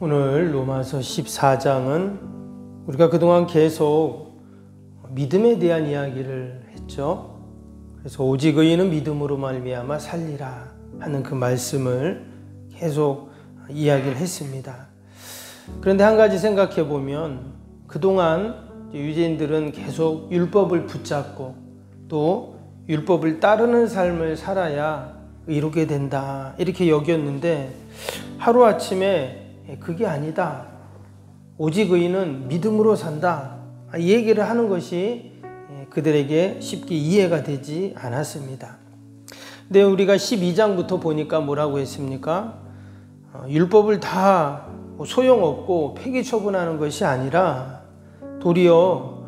오늘 로마서 14장은 우리가 그동안 계속 믿음에 대한 이야기를 했죠. 그래서 오직 의인은 믿음으로 말미암아 살리라 하는 그 말씀을 계속 이야기를 했습니다. 그런데 한 가지 생각해 보면 그동안 유대인들은 계속 율법을 붙잡고 또 율법을 따르는 삶을 살아야 이루게 된다 이렇게 여겼는데 하루아침에 그게 아니다. 오직 의인은 믿음으로 산다. 이 얘기를 하는 것이 그들에게 쉽게 이해가 되지 않았습니다. 근데 우리가 12장부터 보니까 뭐라고 했습니까? 율법을 다 소용없고 폐기 처분하는 것이 아니라 도리어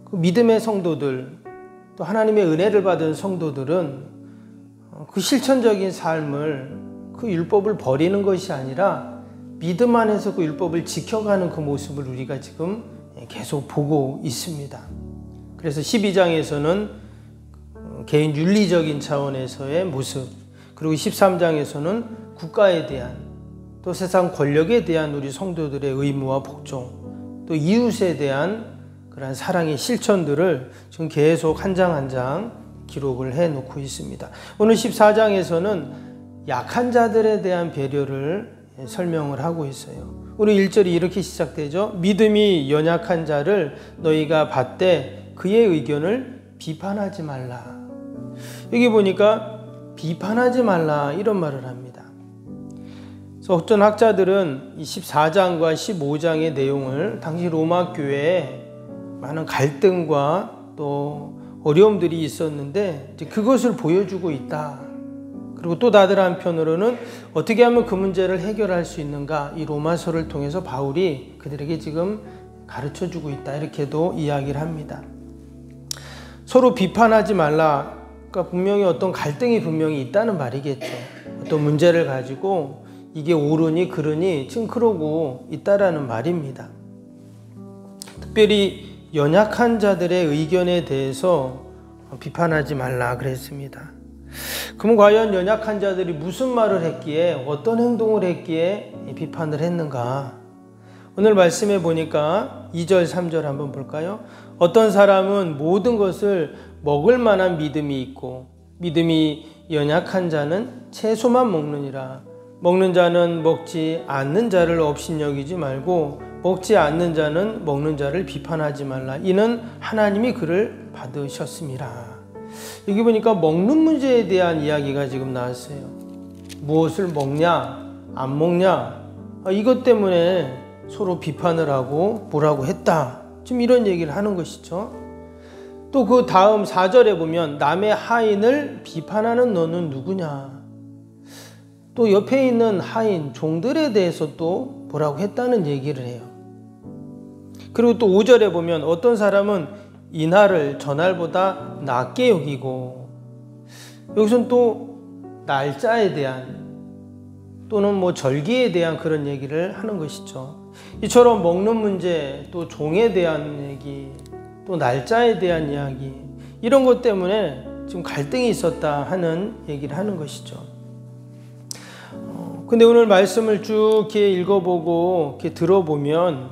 그 믿음의 성도들 또 하나님의 은혜를 받은 성도들은 그 실천적인 삶을 그 율법을 버리는 것이 아니라 믿음 안에서 그 율법을 지켜가는 그 모습을 우리가 지금 계속 보고 있습니다. 그래서 12장에서는 개인 윤리적인 차원에서의 모습, 그리고 13장에서는 국가에 대한 또 세상 권력에 대한 우리 성도들의 의무와 복종, 또 이웃에 대한 그런 사랑의 실천들을 지금 계속 한 장 한 장 기록을 해 놓고 있습니다. 오늘 14장에서는 약한 자들에 대한 배려를 설명을 하고 있어요. 우리 1절이 이렇게 시작되죠. 믿음이 연약한 자를 너희가 받되 그의 의견을 비판하지 말라. 여기 보니까 비판하지 말라 이런 말을 합니다. 그래서 어떤 학자들은 이 14장과 15장의 내용을 당시 로마 교회에 많은 갈등과 또 어려움들이 있었는데 그것을 보여주고 있다. 그리고 또 다른 한편으로는 어떻게 하면 그 문제를 해결할 수 있는가, 이 로마서를 통해서 바울이 그들에게 지금 가르쳐주고 있다 이렇게도 이야기를 합니다. 서로 비판하지 말라. 그러니까 분명히 어떤 갈등이 분명히 있다는 말이겠죠. 어떤 문제를 가지고 이게 옳으니 그르니 지금 그러고 있다라는 말입니다. 특별히 연약한 자들의 의견에 대해서 비판하지 말라 그랬습니다. 그럼 과연 연약한 자들이 무슨 말을 했기에 어떤 행동을 했기에 비판을 했는가? 오늘 말씀해 보니까 2절 3절 한번 볼까요? 어떤 사람은 모든 것을 먹을 만한 믿음이 있고 믿음이 연약한 자는 채소만 먹느니라. 먹는 자는 먹지 않는 자를 업신여기지 말고 먹지 않는 자는 먹는 자를 비판하지 말라. 이는 하나님이 그를 받으셨음이라. 여기 보니까 먹는 문제에 대한 이야기가 지금 나왔어요. 무엇을 먹냐 안 먹냐 이것 때문에 서로 비판을 하고 뭐라고 했다. 지금 이런 얘기를 하는 것이죠. 또 그 다음 4절에 보면 남의 하인을 비판하는 너는 누구냐. 또 옆에 있는 하인 종들에 대해서 또 뭐라고 했다는 얘기를 해요. 그리고 또 5절에 보면 어떤 사람은 이날을 전날보다 낮게 여기고, 여기서는 또 날짜에 대한 또는 뭐 절기에 대한 그런 얘기를 하는 것이죠. 이처럼 먹는 문제, 또 종에 대한 얘기, 또 날짜에 대한 이야기, 이런 것 때문에 지금 갈등이 있었다 하는 얘기를 하는 것이죠. 근데 오늘 말씀을 쭉 이렇게 읽어보고 이렇게 들어보면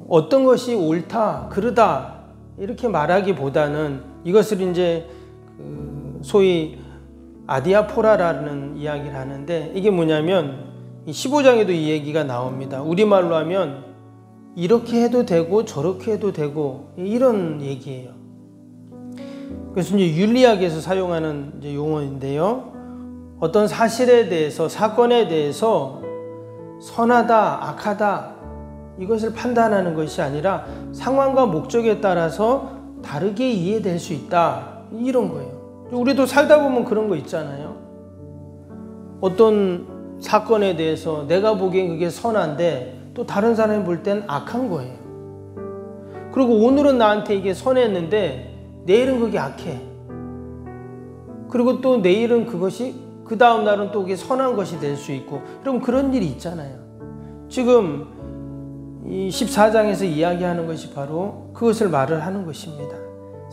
어떤 것이 옳다, 그르다 이렇게 말하기보다는 이것을 이제 소위 아디아포라라는 이야기를 하는데, 이게 뭐냐면 15장에도 이 얘기가 나옵니다. 우리말로 하면 이렇게 해도 되고 저렇게 해도 되고 이런 얘기예요. 그래서 이제 윤리학에서 사용하는 이제 용어인데요. 어떤 사실에 대해서, 사건에 대해서 선하다, 악하다 이것을 판단하는 것이 아니라 상황과 목적에 따라서 다르게 이해될 수 있다 이런 거예요. 우리도 살다 보면 그런 거 있잖아요. 어떤 사건에 대해서 내가 보기엔 그게 선한데 또 다른 사람이 볼 땐 악한 거예요. 그리고 오늘은 나한테 이게 선했는데 내일은 그게 악해. 그리고 또 내일은 그것이 그 다음 날은 또 그게 선한 것이 될 수 있고, 여러분 그런 일이 있잖아요. 지금 이 14장에서 이야기하는 것이 바로 그것을 말을 하는 것입니다.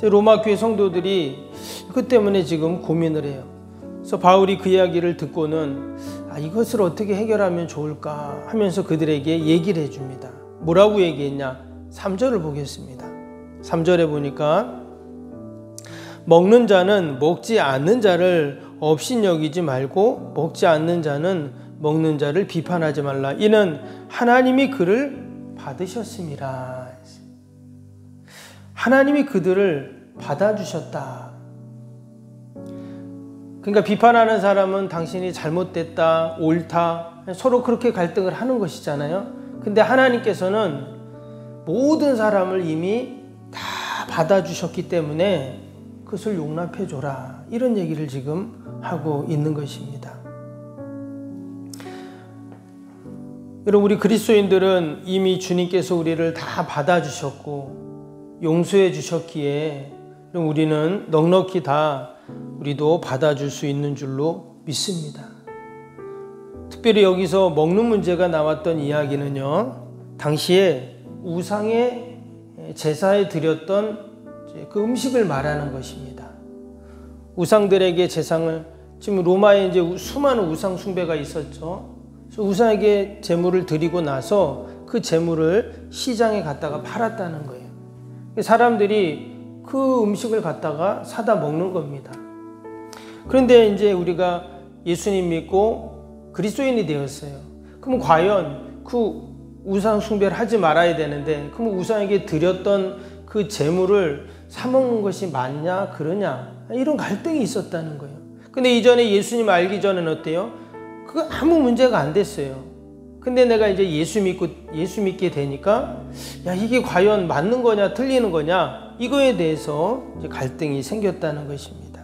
로마 교회 성도들이 그 때문에 지금 고민을 해요. 그래서 바울이 그 이야기를 듣고는 이것을 어떻게 해결하면 좋을까 하면서 그들에게 얘기를 해줍니다. 뭐라고 얘기했냐? 3절을 보겠습니다. 3절에 보니까 먹는 자는 먹지 않는 자를 업신여기지 말고 먹지 않는 자는 먹는 자를 비판하지 말라. 이는 하나님이 그를 받으셨음이라. 하나님이 그들을 받아주셨다. 그러니까 비판하는 사람은 당신이 잘못됐다, 옳다, 서로 그렇게 갈등을 하는 것이잖아요. 근데 하나님께서는 모든 사람을 이미 다 받아주셨기 때문에 그것을 용납해줘라. 이런 얘기를 지금 하고 있는 것입니다. 여러분, 우리 그리스도인들은 이미 주님께서 우리를 다 받아주셨고 용서해 주셨기에 우리는 넉넉히 다 우리도 받아줄 수 있는 줄로 믿습니다. 특별히 여기서 먹는 문제가 나왔던 이야기는요, 당시에 우상의 제사에 드렸던 그 음식을 말하는 것입니다. 우상들에게 제상을, 지금 로마에 이제 수많은 우상 숭배가 있었죠. 그래서 우상에게 제물을 드리고 나서 그 제물을 시장에 갖다가 팔았다는 거예요. 사람들이 그 음식을 갖다가 사다 먹는 겁니다. 그런데 이제 우리가 예수님 믿고 그리스도인이 되었어요. 그럼 과연 그 우상 숭배를 하지 말아야 되는데, 그럼 우상에게 드렸던 그 제물을 사 먹는 것이 맞냐 그러냐, 이런 갈등이 있었다는 거예요. 근데 이전에 예수님 알기 전에는 어때요? 그거 아무 문제가 안 됐어요. 근데 내가 이제 예수 믿게 되니까 이게 과연 맞는 거냐 틀리는 거냐, 이거에 대해서 이제 갈등이 생겼다는 것입니다.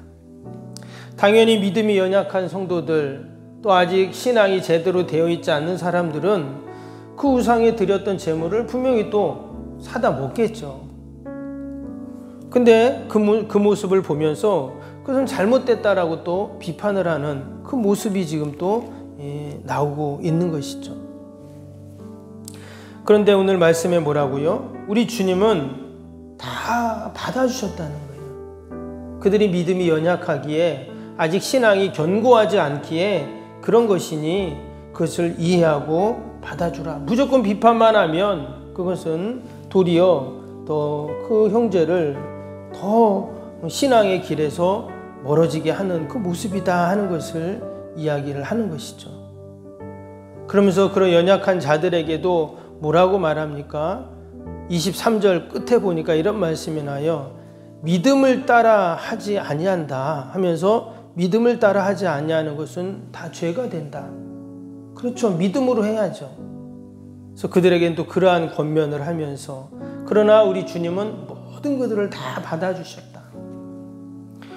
당연히 믿음이 연약한 성도들, 또 아직 신앙이 제대로 되어 있지 않는 사람들은 그 우상에 드렸던 제물을 분명히 또 사다 먹겠죠. 근데 그 모습을 보면서 그것은 잘못됐다라고 또 비판을 하는 그 모습이 지금 또 나오고 있는 것이죠. 그런데 오늘 말씀에 뭐라고요? 우리 주님은 다 받아주셨다는 거예요. 그들이 믿음이 연약하기에, 아직 신앙이 견고하지 않기에 그런 것이니 그것을 이해하고 받아주라. 무조건 비판만 하면 그것은 도리어 더 그 형제를 더 신앙의 길에서 멀어지게 하는 그 모습이다 하는 것을 이야기를 하는 것이죠. 그러면서 그런 연약한 자들에게도 뭐라고 말합니까? 23절 끝에 보니까 이런 말씀이 나요. 믿음을 따라 하지 아니한다 하면서, 믿음을 따라 하지 아니하는 것은 다 죄가 된다. 그렇죠. 믿음으로 해야죠. 그래서 그들에게는 또 그러한 권면을 하면서, 그러나 우리 주님은 모든 것들을 다 받아주셨다.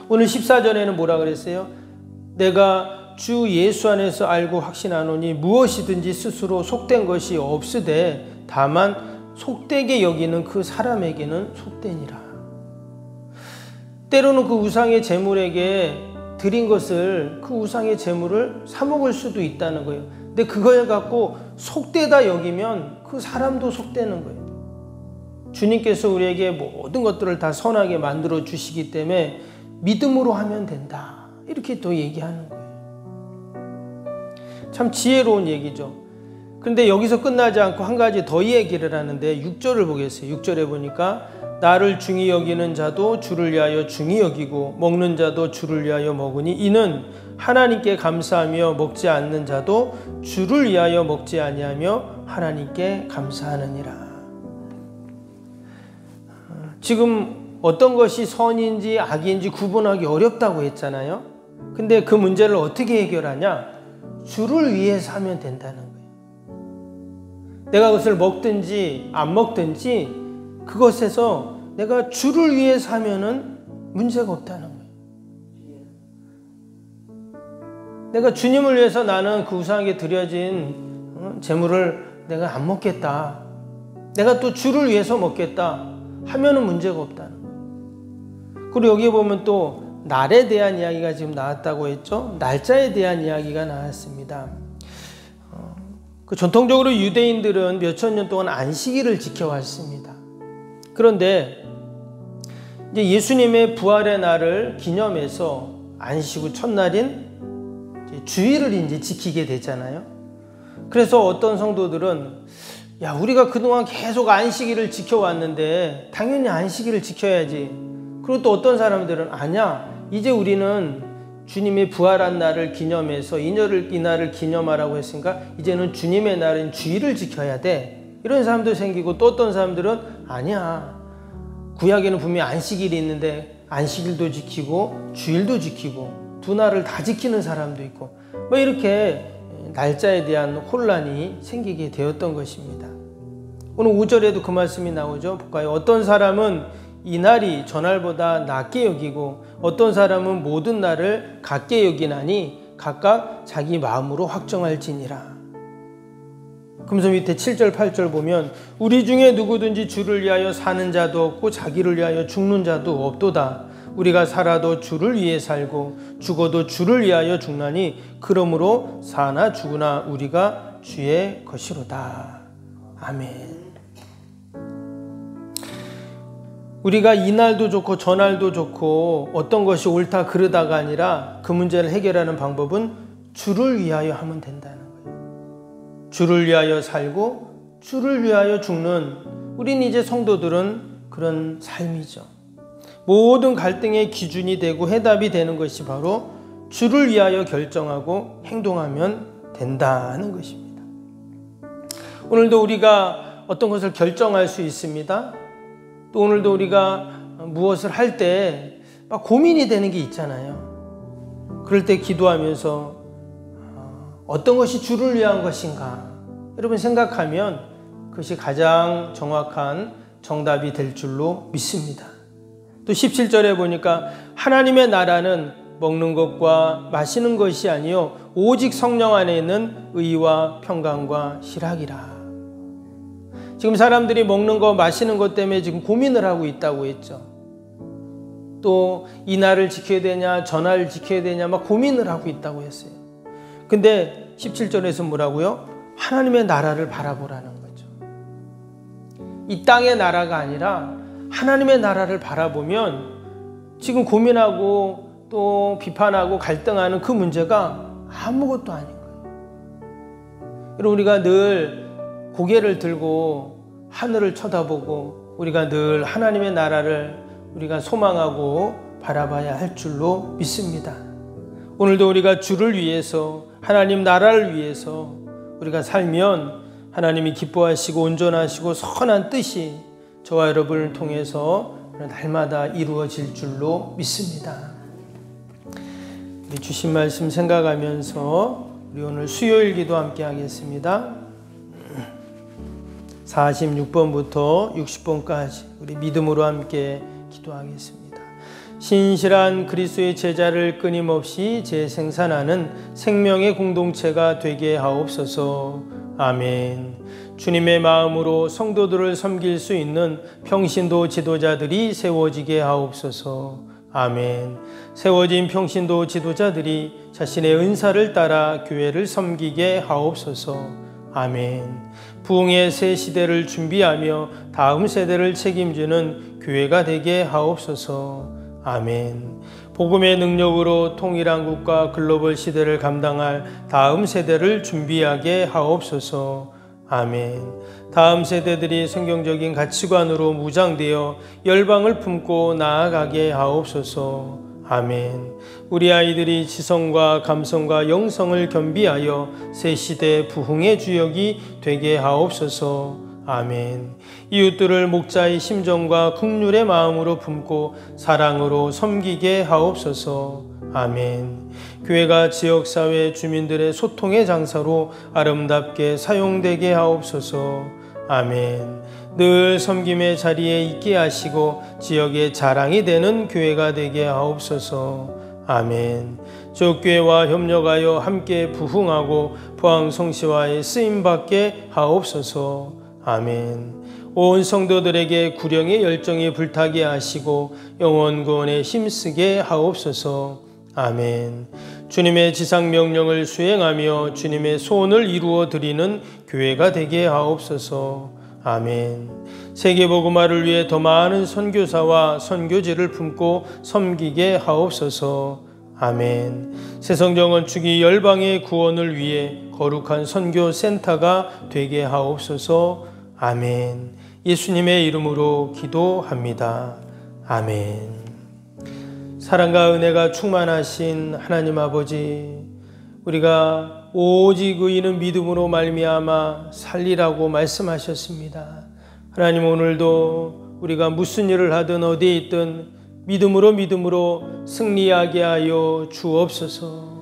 오늘 14절에는 뭐라 그랬어요? 내가 주 예수 안에서 알고 확신하노니 무엇이든지 스스로 속된 것이 없으되 다만 속되게 여기는 그 사람에게는 속되니라. 때로는 그 우상의 제물에게 드린 것을, 그 우상의 제물을 사 먹을 수도 있다는 거예요. 근데 그걸 갖고 속되다 여기면 그 사람도 속되는 거예요. 주님께서 우리에게 모든 것들을 다 선하게 만들어 주시기 때문에 믿음으로 하면 된다, 이렇게 또 얘기하는 거예요. 참 지혜로운 얘기죠. 그런데 여기서 끝나지 않고 한 가지 더 얘기를 하는데 6절을 보겠어요. 6절에 보니까 나를 중히 여기는 자도 주를 위하여 중히 여기고 먹는 자도 주를 위하여 먹으니 이는 하나님께 감사하며 먹지 않는 자도 주를 위하여 먹지 아니하며 하나님께 감사하느니라. 지금 어떤 것이 선인지 악인지 구분하기 어렵다고 했잖아요. 근데 그 문제를 어떻게 해결하냐? 주를 위해서 하면 된다는 거예요. 내가 그것을 먹든지 안 먹든지 그것에서 내가 주를 위해서 하면은 문제가 없다는 거예요. 내가 주님을 위해서 나는 그 우상에게 드려진 제물을 내가 안 먹겠다, 내가 또 주를 위해서 먹겠다 하면은 문제가 없다는 거예요. 그리고 여기에 보면 또 날에 대한 이야기가 지금 나왔다고 했죠. 날짜에 대한 이야기가 나왔습니다. 전통적으로 유대인들은 몇천 년 동안 안식일을 지켜왔습니다. 그런데 이제 예수님의 부활의 날을 기념해서 안식 후 첫날인 주의를 이제 지키게 되잖아요. 그래서 어떤 성도들은 야, 우리가 그동안 계속 안식일을 지켜왔는데 당연히 안식일을 지켜야지. 그리고 또 어떤 사람들은 아니야, 이제 우리는 주님의 부활한 날을 기념해서 이 날을 기념하라고 했으니까 이제는 주님의 날인 주일을 지켜야 돼. 이런 사람도 생기고, 또 어떤 사람들은 아니야, 구약에는 분명히 안식일이 있는데 안식일도 지키고 주일도 지키고 두 날을 다 지키는 사람도 있고, 뭐 이렇게 날짜에 대한 혼란이 생기게 되었던 것입니다. 오늘 5절에도 그 말씀이 나오죠. 볼까요? 어떤 사람은 이 날이 전날보다 낮게 여기고 어떤 사람은 모든 날을 같게 여기나니 각각 자기 마음으로 확정할지니라. 그러면서 밑에 7절 8절 보면 우리 중에 누구든지 주를 위하여 사는 자도 없고 자기를 위하여 죽는 자도 없도다. 우리가 살아도 주를 위해 살고 죽어도 주를 위하여 죽나니 그러므로 사나 죽으나 우리가 주의 것이로다. 아멘. 우리가 이 날도 좋고 저 날도 좋고 어떤 것이 옳다 그르다가 아니라 그 문제를 해결하는 방법은 주를 위하여 하면 된다는 거예요. 주를 위하여 살고 주를 위하여 죽는, 우린 이제 성도들은 그런 삶이죠. 모든 갈등의 기준이 되고 해답이 되는 것이 바로 주를 위하여 결정하고 행동하면 된다는 것입니다. 오늘도 우리가 어떤 것을 결정할 수 있습니다. 또 오늘도 우리가 무엇을 할 때 막 고민이 되는 게 있잖아요. 그럴 때 기도하면서 어떤 것이 주를 위한 것인가, 여러분 생각하면 그것이 가장 정확한 정답이 될 줄로 믿습니다. 또 17절에 보니까 하나님의 나라는 먹는 것과 마시는 것이 아니요 오직 성령 안에 있는 의와 평강과 희락이라. 지금 사람들이 먹는 거 마시는 것 때문에 지금 고민을 하고 있다고 했죠. 또 이 날을 지켜야 되냐 저 날을 지켜야 되냐 막 고민을 하고 있다고 했어요. 근데 17절에서 뭐라고요? 하나님의 나라를 바라보라는 거죠. 이 땅의 나라가 아니라 하나님의 나라를 바라보면 지금 고민하고 또 비판하고 갈등하는 그 문제가 아무것도 아닌 거예요. 여러분, 우리가 늘 고개를 들고 하늘을 쳐다보고 우리가 늘 하나님의 나라를 우리가 소망하고 바라봐야 할 줄로 믿습니다. 오늘도 우리가 주를 위해서, 하나님 나라를 위해서 우리가 살면 하나님이 기뻐하시고 온전하시고 선한 뜻이 저와 여러분을 통해서 날마다 이루어질 줄로 믿습니다. 우리 주신 말씀 생각하면서 우리 오늘 수요일 기도 함께 하겠습니다. 46번부터 60번까지 우리 믿음으로 함께 기도하겠습니다. 신실한 그리스도의 제자를 끊임없이 재생산하는 생명의 공동체가 되게 하옵소서. 아멘. 주님의 마음으로 성도들을 섬길 수 있는 평신도 지도자들이 세워지게 하옵소서. 아멘. 세워진 평신도 지도자들이 자신의 은사를 따라 교회를 섬기게 하옵소서. 아멘. 부흥의 새 시대를 준비하며 다음 세대를 책임지는 교회가 되게 하옵소서. 아멘. 복음의 능력으로 통일한국과 글로벌 시대를 감당할 다음 세대를 준비하게 하옵소서. 아멘. 다음 세대들이 성경적인 가치관으로 무장되어 열방을 품고 나아가게 하옵소서. 아멘. 우리 아이들이 지성과 감성과 영성을 겸비하여 새 시대 부흥의 주역이 되게 하옵소서. 아멘. 이웃들을 목자의 심정과 긍휼의 마음으로 품고 사랑으로 섬기게 하옵소서. 아멘. 교회가 지역사회 주민들의 소통의 장사로 아름답게 사용되게 하옵소서. 아멘. 늘 섬김의 자리에 있게 하시고 지역의 자랑이 되는 교회가 되게 하옵소서. 아멘. 지역교회와 협력하여 함께 부흥하고 포항성시와의 쓰임받게 하옵소서. 아멘. 온 성도들에게 구령의 열정이 불타게 하시고 영원 구원에 힘쓰게 하옵소서. 아멘. 주님의 지상명령을 수행하며 주님의 소원을 이루어 드리는 교회가 되게 하옵소서. 아멘. 세계복음화를 위해 더 많은 선교사와 선교지를 품고 섬기게 하옵소서. 아멘. 새성정 축이 열방의 구원을 위해 거룩한 선교센터가 되게 하옵소서. 아멘. 예수님의 이름으로 기도합니다. 아멘. 사랑과 은혜가 충만하신 하나님 아버지, 우리가 오직 의인은 믿음으로 말미암아 살리라고 말씀하셨습니다. 하나님, 오늘도 우리가 무슨 일을 하든 어디에 있든 믿음으로 승리하게 하여 주옵소서.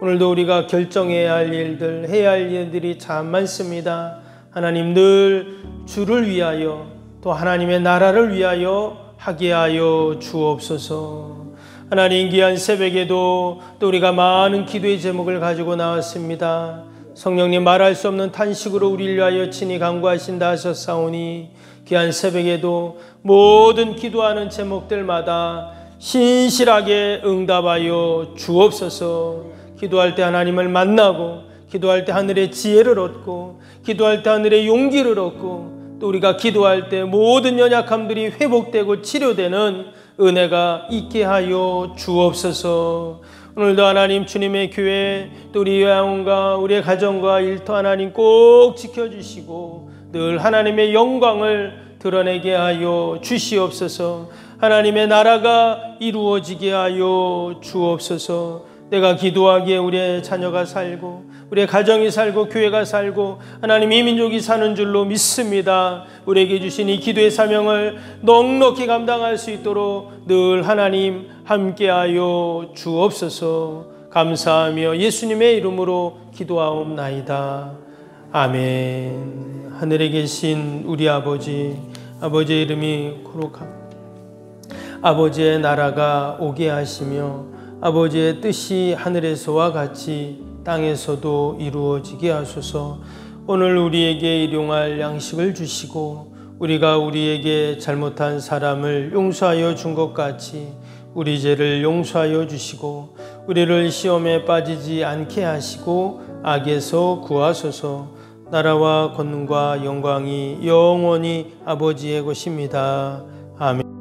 오늘도 우리가 결정해야 할 일들, 해야 할 일들이 참 많습니다. 하나님, 늘 주를 위하여 또 하나님의 나라를 위하여 하게 하여 주옵소서. 하나님, 귀한 새벽에도 또 우리가 많은 기도의 제목을 가지고 나왔습니다. 성령님, 말할 수 없는 탄식으로 우리를 위하여 친히 간구하신다 하셨사오니 귀한 새벽에도 모든 기도하는 제목들마다 신실하게 응답하여 주옵소서. 기도할 때 하나님을 만나고, 기도할 때 하늘의 지혜를 얻고, 기도할 때 하늘의 용기를 얻고, 또 우리가 기도할 때 모든 연약함들이 회복되고 치료되는 은혜가 있게 하여 주옵소서. 오늘도 하나님, 주님의 교회, 또 우리 영혼과 우리의 가정과 일터 하나님 꼭 지켜주시고 늘 하나님의 영광을 드러내게 하여 주시옵소서. 하나님의 나라가 이루어지게 하여 주옵소서. 내가 기도하기에 우리의 자녀가 살고 우리의 가정이 살고 교회가 살고 하나님 이 민족이 사는 줄로 믿습니다. 우리에게 주신 이 기도의 사명을 넉넉히 감당할 수 있도록 늘 하나님 함께하여 주옵소서. 감사하며 예수님의 이름으로 기도하옵나이다. 아멘. 하늘에 계신 우리 아버지, 아버지의 이름이 거룩합니다. 아버지의 나라가 오게 하시며 아버지의 뜻이 하늘에서와 같이 땅에서도 이루어지게 하소서. 오늘 우리에게 일용할 양식을 주시고 우리가 우리에게 잘못한 사람을 용서하여 준 것 같이 우리 죄를 용서하여 주시고 우리를 시험에 빠지지 않게 하시고 악에서 구하소서. 나라와 권능과 영광이 영원히 아버지의 것입니다. 아멘.